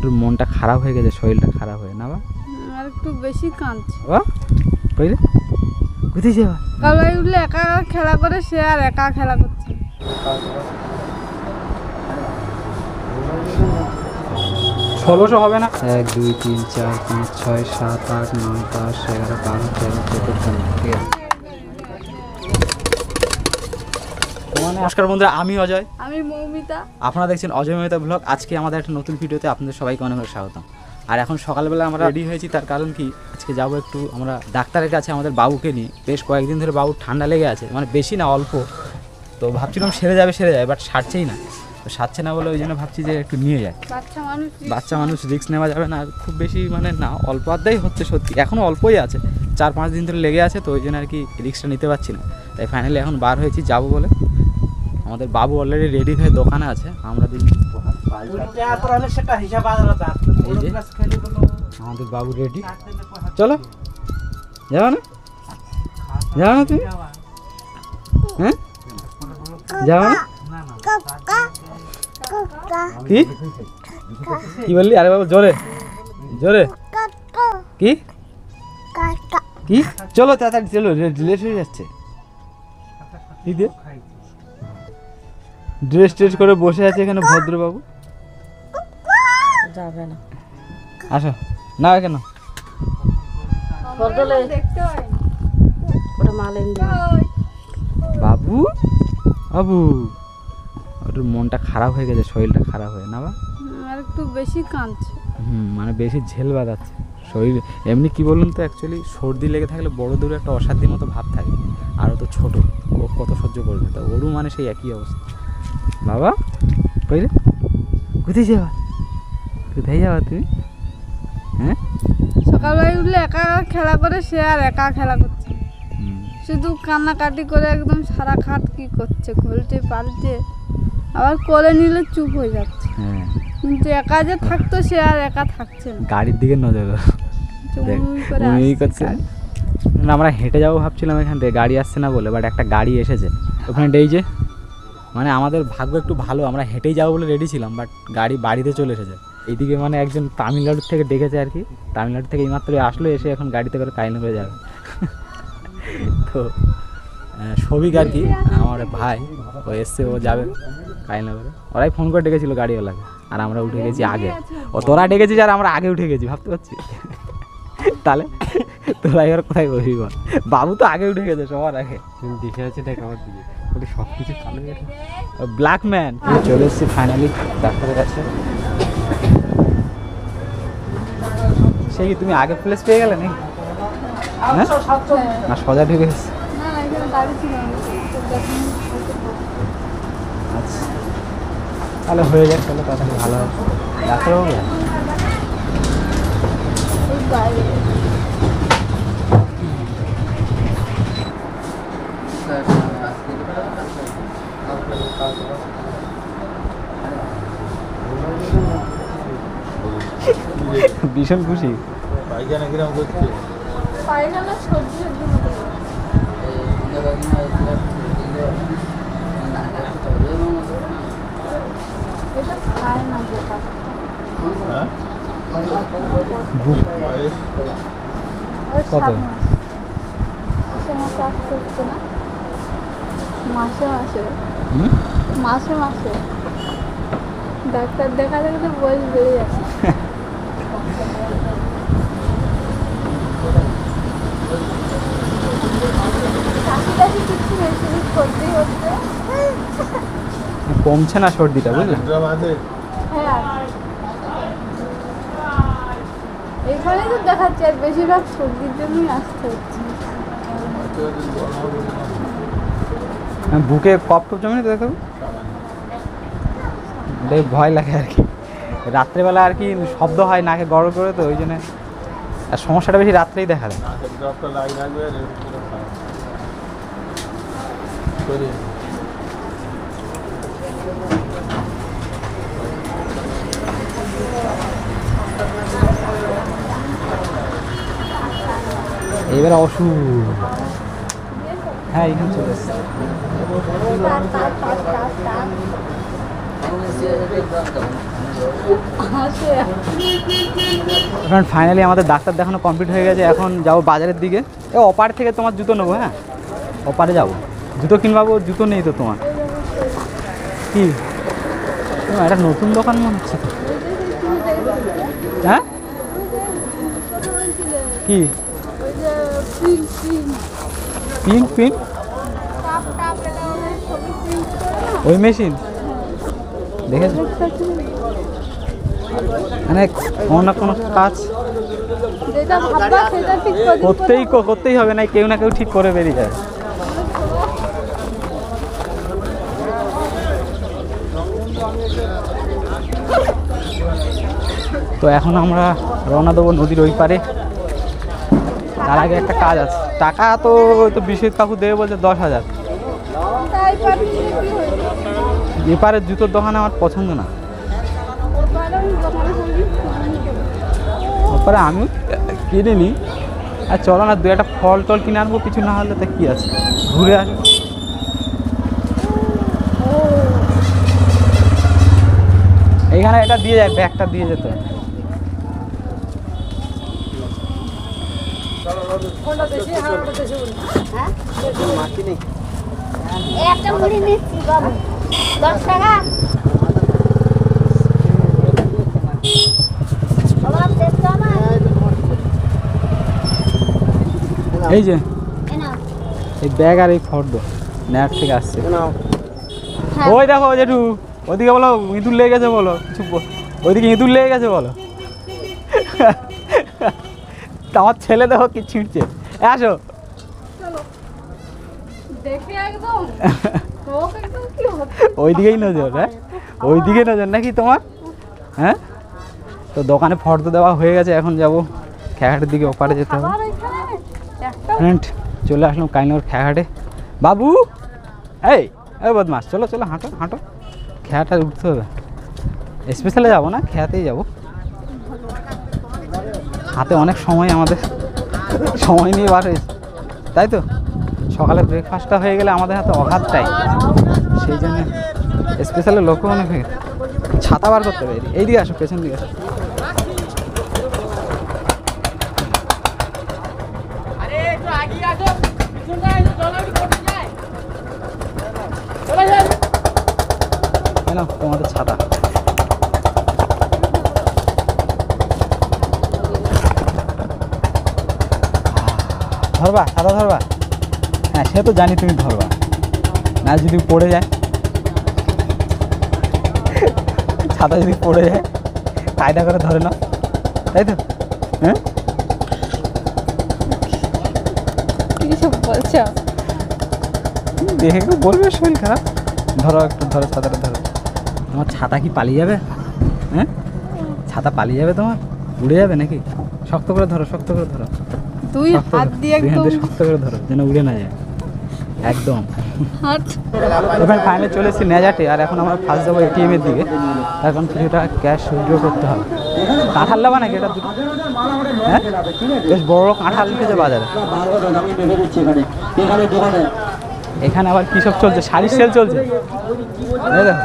ওটার মনটা খারাপ হয়ে গেছে, শরীরটা খারাপ হয়ে না বা আর একটু বেশি কাঁদছে। বাবা কইলে কোথায় যাবা? সকালে উঠলে একা একা খেলা করে, সে আর একা খেলা করছে। 1600 হবে না? 1 2 3 4 5 6 7 8 9 10 11 12 13 14 15 ঠিক আছে। নমস্কার বন্ধুরা, আমি অজয়, আমি মৌমিতা, আপনারা দেখছেন অজয় মৌমিতা ব্লগ। আজকে আমাদের একটা নতুন ভিডিওতে আপনাদের সবাইকে অনেক অনেক স্বাগতম। আর এখন সকালবেলা আমরা রেডি হয়েছি, তার কারণ কি আজকে যাবো একটু আমরা ডাক্তারের কাছে আমাদের বাবুকে নিয়ে। বেশ কয়েকদিন ধরে বাবুর ঠান্ডা লেগে আছে, মানে বেশি না অল্প, তো ভাবছিলাম সেরে যাবে বাট সারছেই না। তো সারছে না বলে ওই জন্য ভাবছি যে একটু নিয়ে যায়। বাচ্চা মানুষ রিস্ক নেওয়া যাবে না, আর খুব বেশি মানে না, অল্প আড্ডাই হচ্ছে, সত্যি এখনও অল্পই আছে, 4-5 দিন ধরে লেগে আছে, তো ওই জন্য আর কি রিস্কটা নিতে পারছি না। তাই ফাইনালি এখন বার হয়েছি যাবো বলে। আমাদের বাবু অলরেডি রেডি হয়ে দোকানে আছে, আমরা আমাদের বাবু রেডি। চলো যাও না, যাও না তুমি, হ্যাঁ যাও না? কি কি বললি? আরে বাবু জোরে জোরে, কি কি? চলো তাড়াতাড়ি চলো, লেট হয়ে যাচ্ছে। ড্রেস ট্রেস করে বসে আছে এখানে ভদ্রবাবু। যাবে না, আসো না কেন? বাবু বাবু ওটার মনটা খারাপ হয়ে গেছে, শরীরটা খারাপ হয়ে না বা আর একটু বেশি কাঁদছে। মানে বেশি ঝেল বাঁধাচ্ছে শরীর। এমনি কি বলুন তো, অ্যাকচুয়ালি সর্দি লেগে থাকলে বড় দূরে একটা অসাধ্যের মতো ভাব থাকে, আরও তো ছোট, ও কত সহ্য করবে, তা ওরও মানে সেই একই অবস্থা। বাবা কইলে কোথায় যাবা? কোথায় যাবা তুমি? হ্যাঁ সকালবেলা উঠলে একা একা খেলা করে, সে আর একা খেলা করছে, শুধু কান্নাকাটি করে একদম সারা খাট কি করছে, ঘুলটে পাল্টে, আবার কোলে নিলে চুপ হয়ে যাচ্ছে। হ্যাঁ, কিন্তু একা যে থাকতো সে আর একা থাকছে না, গাড়ির দিকে নজর করছে। না আমরা হেঁটে যাবো ভাবছিলাম এখান থেকে, গাড়ি আসছে না বলে, বাট একটা গাড়ি এসেছে ওখানে। এই যে মানে আমাদের ভাগ্য একটু ভালো, আমরা হেঁটেই যাবো বলে রেডি ছিলাম, বাট গাড়ি বাড়িতে চলে এসেছে। এইদিকে মানে একজন তামিলনাড়ুর থেকে ডেকেছে আর কি, তামিলনাড়ু থেকে এইমাত্র আসলো, এসে এখন গাড়িতে করে কাইনগরে যাবে। তো সবিক আর কি আমার ভাই, ও এসছে, ও যাবে কাইনগরে। ওরাই ফোন করে ডেকেছিল গাড়িওয়ালাকে, আর আমরা উঠে গেছি আগে। ও তোরা ডেকেছিস আর আমরা আগে উঠে গেছি, ভাবতে পারছি? তাহলে তোরা এবার কোথায় বসবি বল? বাবু তো আগে উঠে গেছে সবার আগে, দেখে আছে দেখ আমার দিকে, বলে সব কিছু চালু গেছে। ব্ল্যাক ম্যান চলে এসেছি ফাইনালি ডাক্তারের কাছে। সে কি তুমি আগে প্লেস পেয়ে গেলে নাকি? হ্যাঁ না সোজা ঢুকে এসেছি। আচ্ছা তাহলে হয়ে যাক, তাহলে তাড়াতাড়ি ভালো হবে। ডাক্তারবাবু ভীষণ খুশি। পায়খানা কিরম করছে? পায়খানা সবজি সবজি মতো এটা খায় না, হ্যাঁ কত? মাসে মাসে মাসে মাসে ডাক্তার দেখালে তো বয়স বেড়ে যাচ্ছে। কমছে না সর্দিটা, বুঝলে? হ্যাঁ এখানে তো দেখাচ্ছে, আর বেশিরভাগ সর্দির জন্যই আসতে হচ্ছে। বুকে কপ টপ জমে তো, দেখো ভয় লাগে আর কি। রাত্রেবেলা আর কি শব্দ হয় নাকে গড় করে, তো ওই জন্য আর সমস্যাটা বেশি রাত্রেই দেখা যায়। এবার অসুখ, হ্যাঁ এখানে চলে এসছে। এখন ফাইনালি আমাদের ডাক্তার দেখানো কমপ্লিট হয়ে গেছে। এখন যাবো বাজারের দিকে। অপার থেকে তোমার জুতো নেবো। হ্যাঁ, অপারে যাবো, জুতো কিনবাবো। জুতো নেই তো তোমার? কি তোমার একটা নতুন দোকান মনে হচ্ছে তো। হ্যাঁ, কি পিন পিন ওই মেশিন দেখেছ? মানে কোনো না কোনো কাজ করতেই হবে, না কেউ না কেউ ঠিক করে বেরিয়ে যায়। তো এখন আমরা রওনা দেবো নদীর ওই পারে। তার আগে একটা কাজ আছে। টাকা তো বিশ্বজিৎ কাকু দেবে বলছে 10,000। এপারের জুতোর দোকানে আমার পছন্দ না। ওপরে আমিও কিনিনি। আর চলো না, দু একটা ফল টল কিনে আনবো, কিছু না হলে তা কি আছে, ঘুরে আসবো। এইখানে এটা দিয়ে যায়, ব্যাগটা দিয়ে যেত। একটা মুড়ি নিচ্ছি বাবু, 10 টাকা। এই যে এই ব্যাগ আর এই ফর্দ নেট থেকে আসছে। ওই দেখো জেঠু, ওইদিকে বলো ইঁদুর লেগে গেছে, বলো কিছু। ওইদিকে ইঁদুর লেগে গেছে বলো। আমার ছেলে দেখো কি ছিঁড়ছে। আসো, ওইদিকেই নজর। হ্যাঁ, ওইদিকে নজর নাকি তোমার? হ্যাঁ, তো দোকানে ফর্দ দেওয়া হয়ে গেছে। এখন যাবো খেয়াঘাটের দিকে, ওপারে যেতে হবে। ফ্রেন্ড, চলে আসলাম কাইনগর খেয়াঘাটে। বাবু এই বদমাস, চলো চলো, হাঁটো হাঁটো। খেয়াটা উঠতে হবে। স্পেশালে যাবো না, খেয়াতেই যাবো। হাতে অনেক সময়, আমাদের সময় নিয়ে বার হয়েছে, তাই তো। সকালে ব্রেকফাস্টটা হয়ে গেলে আমাদের হাতে অঘাত টাইম, সেই জন্য স্পেশালে লোকও অনেক হয়ে গেছে। ছাতা বার করতে হবে। এইদিকে আসো, পেছন দিকে আসো। তোমাদের ছাতা ধরবা, ছাতা ধরবা? হ্যাঁ, সে তো জানি তুমি ধরবা না। যদি পড়ে যায়, ছাতা যদি পড়ে যায়, কায়দা করে ধরে নাও, তাই তো? হ্যাঁ, দেখে কেউ বলবে শরীর খারাপ। ধরো একটু, ধরো ছাতাটা ধরো। তোমার ছাতা কি পালিয়ে যাবে? হ্যাঁ, ছাতা পালিয়ে যাবে তোমার? উড়ে যাবে নাকি? শক্ত করে ধরো, শক্ত করে ধরো। তুই হাত দিয়ে একদম শক্ত করে ধরো, যেন উড়ে না যায় একদম। এবার ফাইনালি চলে এসেছি নেজাটে। আর এখন আমরা ফার্স্ট যাবো ATM এর দিকে। তার কারণ কিছুটা ক্যাশ উইথড্র করতে হবে। কাঁঠাল নেবা নাকি? এটা দুটো, হ্যাঁ, বেশ বড় বড় কাঁঠাল উঠেছে বাজারে। এখানে আবার কী সব চলছে? শাড়ির সেল চলছে। এই দেখো,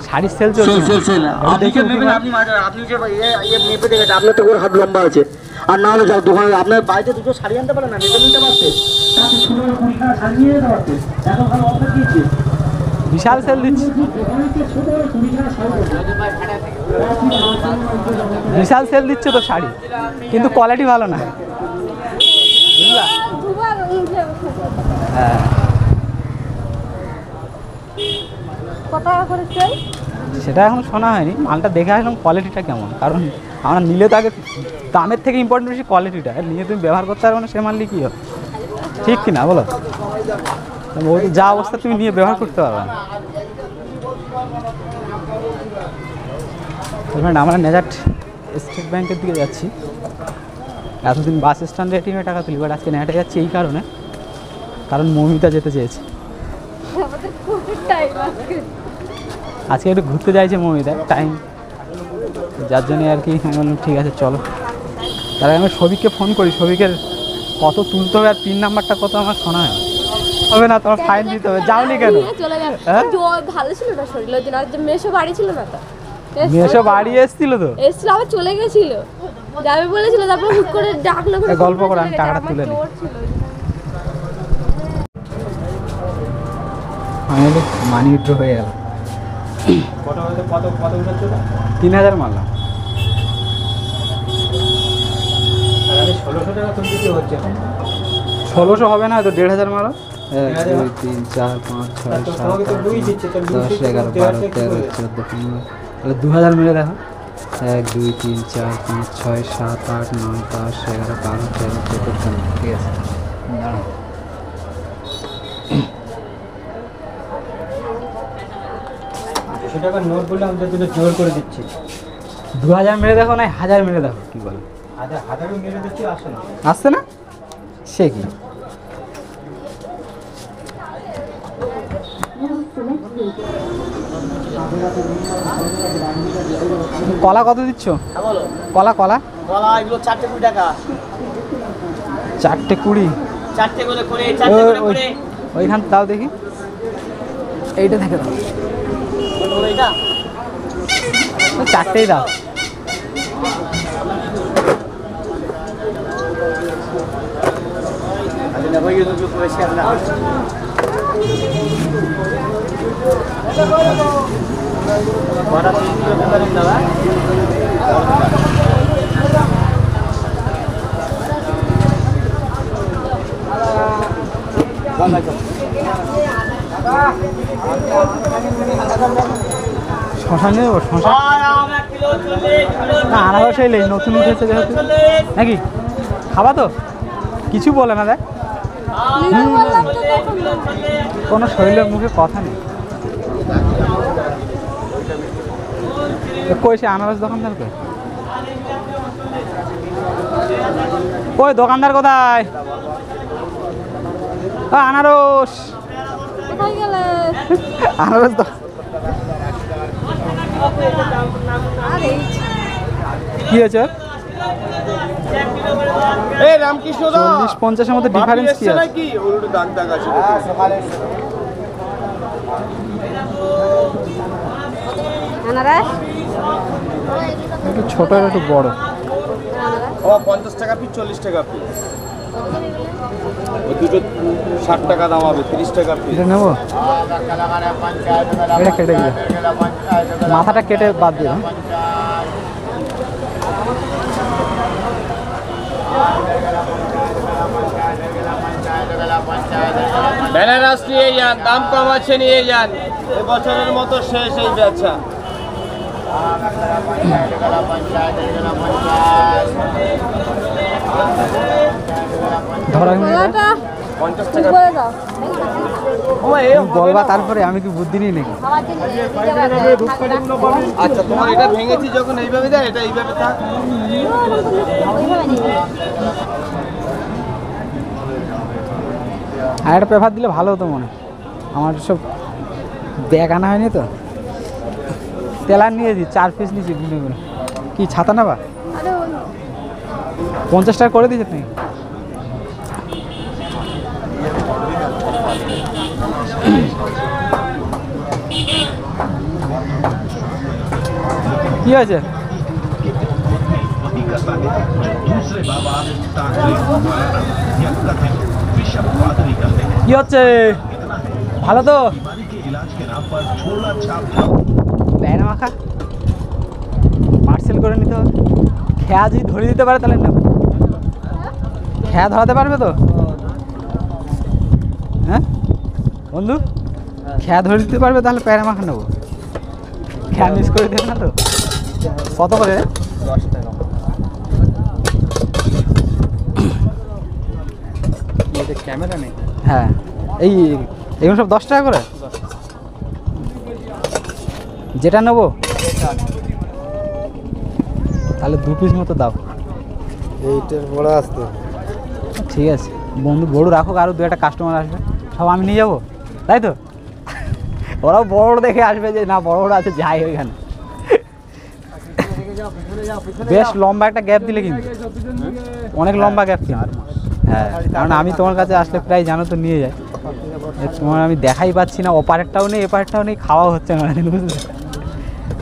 শাড়ির সেল চলছে। আপনার তো করে হাত লম্বা আছে। আর না হলে যাও দোকানে, আপনার বাড়িতে দুটো শাড়ি আনতে পারেন না, মেপে নিতে পারছে। বিশাল সেল দিচ্ছে, বিশাল সেল দিচ্ছে তো শাড়ি, কিন্তু কোয়ালিটি ভালো না, বুঝলা? হ্যাঁ, কত টাকা করে সেল? সেটা এখন শোনা হয়নি। মালটা দেখে আসলাম কোয়ালিটিটা কেমন। কারণ আমরা নিলে তো আগে দামের থেকে ইম্পর্টেন্ট বেশি কোয়ালিটিটা। নিয়ে তুমি ব্যবহার করতে পারবে না, সে মানলে কী হবে? ঠিক কি না বলো? ওই যা অবস্থা, তুমি নিয়ে ব্যবহার করতে পারবে না। আমরা নেজাট স্টেট ব্যাংকের দিকে যাচ্ছি। এতদিন বাস স্ট্যান্ডে ATM টাকা তুলি, বাট আজকে নেটে যাচ্ছি এই কারণে, কারণ মৌমিতা যেতে চেয়েছে। আজকে একটু ঘুরতে যাইছে মৌমিতা, টাইম, যার জন্যে আর কি আমি বললাম ঠিক আছে চলো। তার আগে আমি সবিককে ফোন করি, সবিকের কত তুলতে হবে আর পিন নাম্বারটা কত আমার শোনা হবে না, তোমার ফাইন দিতে হবে। যাওনি কেন? ভালো ছিল না শরীর, ওই দিন আর মেশো বাড়ি ছিল না তো। মেশো বাড়ি এসেছিল তো এসছিল আবার চলে গেছিল, যাবে বলেছিল, তারপর হুট করে ডাকলো, গল্প করে আমি টাকাটা তুলে নিই। ফাইনালি মানি উইথড্র হয়ে গেল। কত উঠাচ্ছ? 3000 মারলাম। আর আমি 1600 টাকা তুলতে কি হচ্ছে এখন? 1600 হবে না, তো 1500 মারো। 1 1500 2 3 4 5 6 তো 7 তোমাকে তো 2 দিচ্ছে, তো 2 10 11 12 13 14 15 তাহলে 2000 মেরে দেখো। 1 2 3 4 5 6 7 8 9 10 11 12 13 14 15। ঠিক আছে, দাঁড়াও। 200 টাকা নোট বলে আমাদের জন্য জোর করে দিচ্ছি। 2000 মেরে দেখো না 1000 মেরে দেখো, কি বলো? হাজারও মেরে দিচ্ছি, আসে না। আসছে না? সে কি কলা কত দিচ্ছ? কলা কলা কলা এগুলো 4টে 20 টাকা। 4টে 20। 4টে করে 20, 4টে করে 20। ওইখান দাও দেখি, এইটা থেকে দাও। বলো এটা 4টেই দাও। আরে না ভাই, এটা তো পয়সা না। বড় 3 কিলো করে দাও। শশা নেবো? শশা না, আনারস এলে নতুন উঠেছে যেহেতু, নাকি খাবা তো? কিছু বলে না দেখ, কোনো শরীরের মুখে কথা নেই। কই সে আনারস দোকানদার কই? ওই দোকানদার কোথায়? আনারস, কোথায় গেলে? আনারস তো কি হয়েছে? এই রামকৃষ্ণ দা 40-50-এর মধ্যে ডিফারেন্স কি আছে? নাকি উল্টো দাগ দাগ আছে। আনারস একটু ছোট আর একটু বড়। ও 50 টাকা পিস, 40 টাকা পিস। ওই দুটো 60 টাকা দাম হবে, 30 টাকা পিস। এটা নেবো, এটা কেটে দিও, মাথাটা কেটে বাদ দিও। বেনারস নিয়ে যান, দাম কম আছে, নিয়ে যান। এই বছরের মতো শেষ এই বেচা। ধরা কলাটা 50 টাকা। করে দাও। বলবা তারপরে, আমি কি বুদ্ধি নেই নাকি? আচ্ছা, তোমার এটা ভেঙেছি যখন এইভাবে দেয়, এটা এইভাবে থাক। আর একটা পেপার দিলে ভালো হতো মনে হয়। আমার সব ব্যাগ আনা হয়নি তো, তেলার নিয়েছি 4 পিস নিয়েছি গুনে গুনে। কি ছাতা নেবা? 50 টাকা করে দিয়েছে তুমি? কি হয়েছে? কি হচ্ছে? ভালো তো? ব্যায়াম মাখা পার্সেল করে নিতে হবে। খেয়া যদি ধরে দিতে পারে তাহলে নেব। খেয়া ধরাতে পারবে তো? হ্যাঁ বন্ধু, খেয়া ধরে দিতে পারবে তাহলে প্যারা মাখা নেবো। খেয়া মিস করে দেবে না তো? কত করে? 10 টাকা। এটা ক্যামেরা নেই। হ্যাঁ, এইগুলো সব 10 টাকা করে। যেটা নেবো তাহলে 2 পিস মতো দাও। এইটার বড় আসতে। ঠিক আছে বন্ধু, বড় রাখো, আরও 2-একটা কাস্টমার আসবে, সব আমি নিয়ে যাবো, তাই তো? ওরাও বড় দেখে আসবে যে না বড় বড় আছে, যাই ওইখানে। বেশ লম্বা একটা গ্যাপ দিলে কিন্তু, অনেক লম্বা গ্যাপ কিন্তু। হ্যাঁ, কারণ আমি তোমার কাছে আসলে প্রায় জানো তো নিয়ে যাই। তোমার আমি দেখাই পাচ্ছি না, ওপারেরটাও নেই এপারেরটাও নেই, খাওয়া হচ্ছে না, বুঝলে?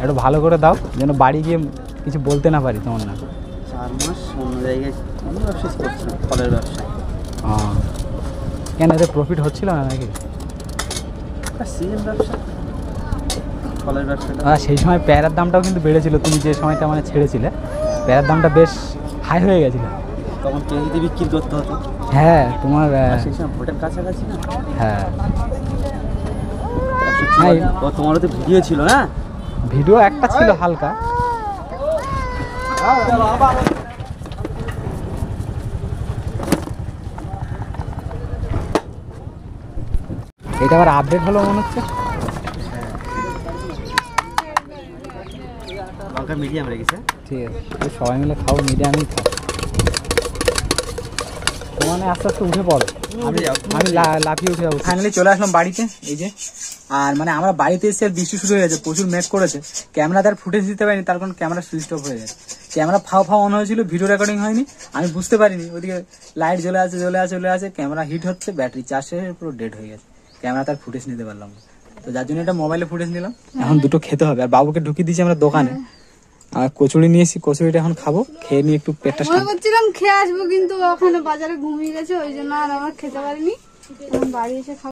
একটু ভালো করে দাও যেন বাড়ি গিয়ে কিছু বলতে না পারি তোমার না। 4 মাস অন্য জায়গায় অন্য ব্যবসা করছিলাম, ফলের ব্যবসা। কেন এতে প্রফিট হচ্ছিল না নাকি? সিজন ব্যবসা, ফলের ব্যবসাটা। সেই সময় পেয়ারার দামটাও কিন্তু বেড়েছিল, তুমি যে সময়টা মানে ছেড়েছিলে পেয়ারার দামটা বেশ হাই হয়ে গেছিল। তখন কেজিতে বিক্রি করতে হতো। হ্যাঁ তোমার সেই সময় ভোটের কাছাকাছি না। হ্যাঁ তোমারও তো ভিডিও ছিল না? ভিডিও একটা ছিল হালকা। এটা আবার আপডেট হলো মনে হচ্ছে। লঙ্কা মিডিয়াম রেখেছে। ঠিক আছে, সবাই মিলে খাও, মিডিয়ামই খাও। মানে আস্তে আস্তে উঠে পড়ো, আমি লাফিয়ে উঠে যাবো। ফাইনালি চলে আসলাম বাড়িতে, এই যে। আর মানে আমরা বাড়িতে এসে আর বৃষ্টি শুরু হয়ে গেছে, প্রচুর মেঘ করেছে। ক্যামেরা তার ফুটেজ দিতে পারিনি, তার কারণ ক্যামেরা সুইচ অফ হয়ে গেছে। ক্যামেরা ফাও অন হয়েছিল, ভিডিও রেকর্ডিং হয়নি, আমি বুঝতে পারিনি। ওদিকে লাইট জ্বলে আছে, ক্যামেরা হিট হচ্ছে, ব্যাটারি চার্জ শেষ, পুরো ডেড হয়ে গেছে। ক্যামেরা তার ফুটেজ নিতে পারলাম না, তো যার জন্য এটা মোবাইলে ফুটেজ নিলাম। এখন দুটো খেতে হবে, আর বাবুকে ঢুকিয়ে দিয়েছি আমরা দোকানে। আর কচুরি নিয়েছি, কচুরিটা এখন খাবো, খেয়ে নিয়ে একটু পেটটা মনে করছিলাম খেয়ে আসবো, কিন্তু ওখানে বাজারে ঘুমিয়ে গেছে, ওই জন্য আর আমরা খেতে পারিনি। বাড়ি এসে খাবো।